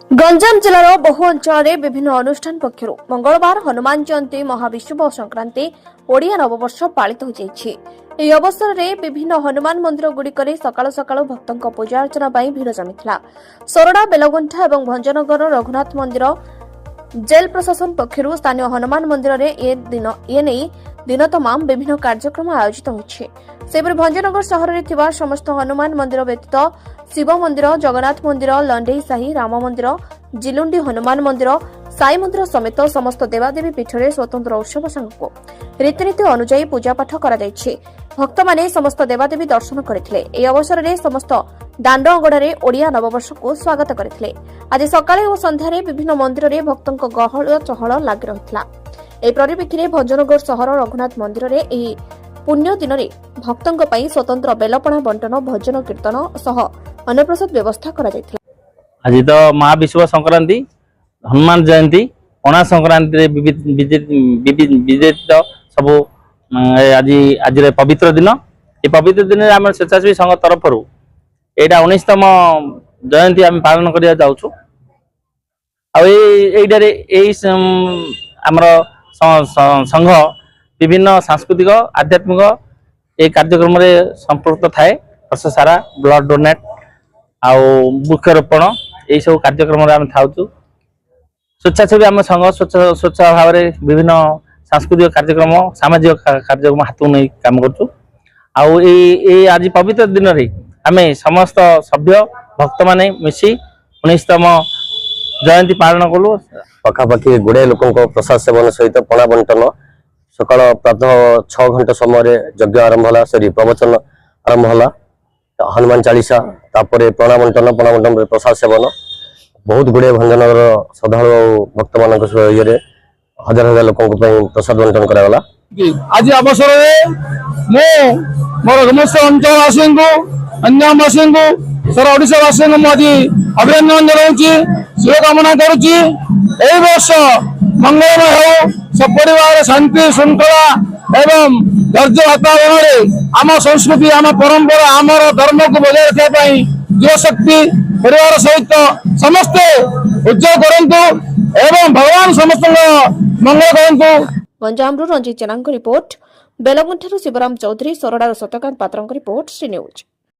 गंजाम जिलार बहु अंचल विभिन्न अनुष्ठान पक्षर मंगलवार हनुमान जयंती महाविषुव संक्रांति ओडिया नववर्ष पालित हो जाइछि। ଏହି ଅବସରରେ ବିଭିନ୍ନ ହନୁମାନ ମନ୍ଦିର ଗୁଡ଼ିକରେ ସକାଳୁ ସକାଳୁ ଭକ୍ତଙ୍କ ପୂଜା ଅର୍ଚ୍ଚନା ପାଇଁ ଭିଡ଼ ଜମିଥିଲା। ସୋରଡ଼ା, ବେଲଗୁଣ୍ଠା ଏବଂ ଭଞ୍ଜନଗର ରଘୁନାଥ ମନ୍ଦିର ଜେଲ୍ ପ୍ରଶାସନ ପକ୍ଷରୁ ସ୍ଥାନୀୟ ହନୁମାନ ମନ୍ଦିରରେ ଏ ନେଇ ଦିନ ତମାମ ବିଭିନ୍ନ କାର୍ଯ୍ୟକ୍ରମ ଆୟୋଜିତ ହୋଇଛି। ସେହିପରି ଭଞ୍ଜନଗର ସହରରେ ଥିବା ସମସ୍ତ ହନୁମାନ ମନ୍ଦିର ବ୍ୟତୀତ ଶିବ ମନ୍ଦିର, ଜଗନ୍ନାଥ ମନ୍ଦିର, ଲଣ୍ଡେଇ ସାହି, ରାମ ମନ୍ଦିର, ଜିଲୁଣ୍ଡି ହନୁମାନ ମନ୍ଦିର, ସାଇ ମନ୍ଦିର ସମେତ ସମସ୍ତ ଦେବାଦେବୀ ପୀଠରେ ସ୍ୱତନ୍ତ୍ର ଉତ୍ସବ ସାଙ୍ଗକୁ ରୀତିନୀତି ଅନୁଯାୟୀ ପୂଜାପାଠ କରାଯାଇଛି। ଭକ୍ତମାନେ ସମସ୍ତ ଦେବାଦେବୀ ଦର୍ଶନ କରିଥିଲେ। ଏହି ଅବସରରେ ସମସ୍ତ ଦାଣ୍ଡ ଅଗଣାରେ ଓଡ଼ିଆ ନବବର୍ଷକୁ ସ୍ୱାଗତ କରିଥିଲେ। ଆଜି ସକାଳେ ଓ ସନ୍ଧ୍ୟାରେ ବିଭିନ୍ନ ମନ୍ଦିରରେ ଭକ୍ତଙ୍କ ଗହଳ ଚହଳ ଲାଗି ରହିଥିଲା। ଏହି ପରିପ୍ରେକ୍ଷୀରେ ଭଞ୍ଜନଗର ସହର ରଘୁନାଥ ମନ୍ଦିରରେ ଏହି ପୁଣ୍ୟ ଦିନରେ ଭକ୍ତଙ୍କ ପାଇଁ ସ୍ୱତନ୍ତ୍ର ବେଲପଣା ବଣ୍ଟନ, ଭଜନ କୀର୍ତ୍ତନ ସହ ଅନ୍ନପ୍ରସାଦ ବ୍ୟବସ୍ଥା କରାଯାଇଥିଲା। ଆଜି ତ ମହାବିଷୁବ ସଂକ୍ରାନ୍ତି, ହନୁମାନ ଜୟନ୍ତୀ, ପଣା ସଂକ୍ରାନ୍ତିରେ ବିଜେତ ସବୁ ଆଜି ପବିତ୍ର ଦିନ। ଏ ପବିତ୍ର ଦିନରେ ଆମେ ସ୍ୱେଚ୍ଛାସେବୀ ସଂଘ ତରଫରୁ ଏଇଟା 19ତମ ଜୟନ୍ତୀ ଆମେ ପାଳନ କରିବା ଯାଉଛୁ। ଆଉ ଏଇଟାରେ ଆମର ସଂଘ ବିଭିନ୍ନ ସାଂସ୍କୃତିକ ଆଧ୍ୟାତ୍ମିକ এই କାର୍ଯ୍ୟକ୍ରମରେ ସମ୍ପୃକ୍ତ ଥାଏ। ବର୍ଷ ସାରା ବ୍ଲଡ୍ ଡୋନେଟ୍ ଆଉ ବୃକ୍ଷରୋପଣ এই ସବୁ କାର୍ଯ୍ୟକ୍ରମରେ ଆମେ ଥାଉଛୁ। ସ୍ୱେଚ୍ଛାସେବୀ ଆମ ସଂଘ ସ୍ୱଚ୍ଛ ଭାବରେ ବିଭିନ୍ନ ସାଂସ୍କୃତିକ କାର୍ଯ୍ୟକ୍ରମ, ସାମାଜିକ କାର୍ଯ୍ୟକ୍ରମ ହାତକୁ ନେଇ କାମ କରୁଛୁ। ଆଉ এই ଆଜି ପବିତ୍ର ଦିନରେ ଆମେ ସମସ୍ତ ସଭ୍ୟ ଭକ୍ତମାନେ ମିଶି 19ତମ ଜୟନ୍ତୀ ପାଳନ କଲୁ। ପାଖାପାଖି ଗୁଡ଼ାଏ ଲୋକଙ୍କ ପ୍ରସାଦ ସେବନ ସହିତ ପଣା ବଣ୍ଟନ, ସକାଳ ପ୍ରାତଃ 6 ଘଣ୍ଟା ସମୟରେ ଯଜ୍ଞ ଆରମ୍ଭ ହେଲା, ପ୍ରବଚନ ଆରମ୍ଭ ହେଲା, ହନୁମାନ ଚାଳିଶା, ତାପରେ ପଣା ବଣ୍ଟନ ପ୍ରସାଦ ସେବନ, ବହୁତ ଗୁଡ଼ାଏ ଭଞ୍ଜନଗର ଶ୍ରଦ୍ଧାଳୁ ଆଉ ଭକ୍ତମାନଙ୍କ ଇଏରେ ହଜାର ହଜାର ଲୋକଙ୍କ ପାଇଁ ପ୍ରସାଦ ବଣ୍ଟନ କରାଗଲା। ଆଜି ଅବସରରେ ମୁଁ ମୋର ସମସ୍ତ ଅଞ୍ଚଳବାସୀଙ୍କୁ, ଅନ୍ୟବାସୀଙ୍କୁ, ସାରା ଓଡ଼ିଶାବାସୀଙ୍କୁ ମୁଁ ଆଜି ଅଭିନନ୍ଦନ ଜଣାଉଛି, ଶୁଭକାମନା କରୁଛି। ଏହି ବର୍ଷ ମଙ୍ଗଳମୟ ହେଉ, ସପରିବାର ଶାନ୍ତି ଶୃଙ୍ଖଳା ଏବଂ ଧୈର୍ଯ୍ୟ ବାତାବରଣରେ ଆମ ସଂସ୍କୃତି, ଆମ ପରମ୍ପରା, ଆମର ଧର୍ମକୁ ବଜାୟ ରଖିବା ପାଇଁ ଯୁବଶକ୍ତି ପରିବାର ସହିତ ସମସ୍ତେ ଉଦ୍ଯୋଗ କରନ୍ତୁ ଏବଂ ଭଗବାନ ସମସ୍ତଙ୍କ ମଙ୍ଗଳ କରନ୍ତୁ। ଗଞ୍ଜାମରୁ ରଞ୍ଜିତ ଜେନାଙ୍କ ରିପୋର୍ଟ, ବେଲଗୁଣ୍ଠାରୁ ଶିବରାମ ଚୌଧୁରୀ, ସୋରଡ଼ାରୁ ସତ୍ୟକାନ୍ତ ପାତ୍ରଙ୍କ ରିପୋର୍ଟ, ଶ୍ରୀ ନ୍ୟୁଜ୍।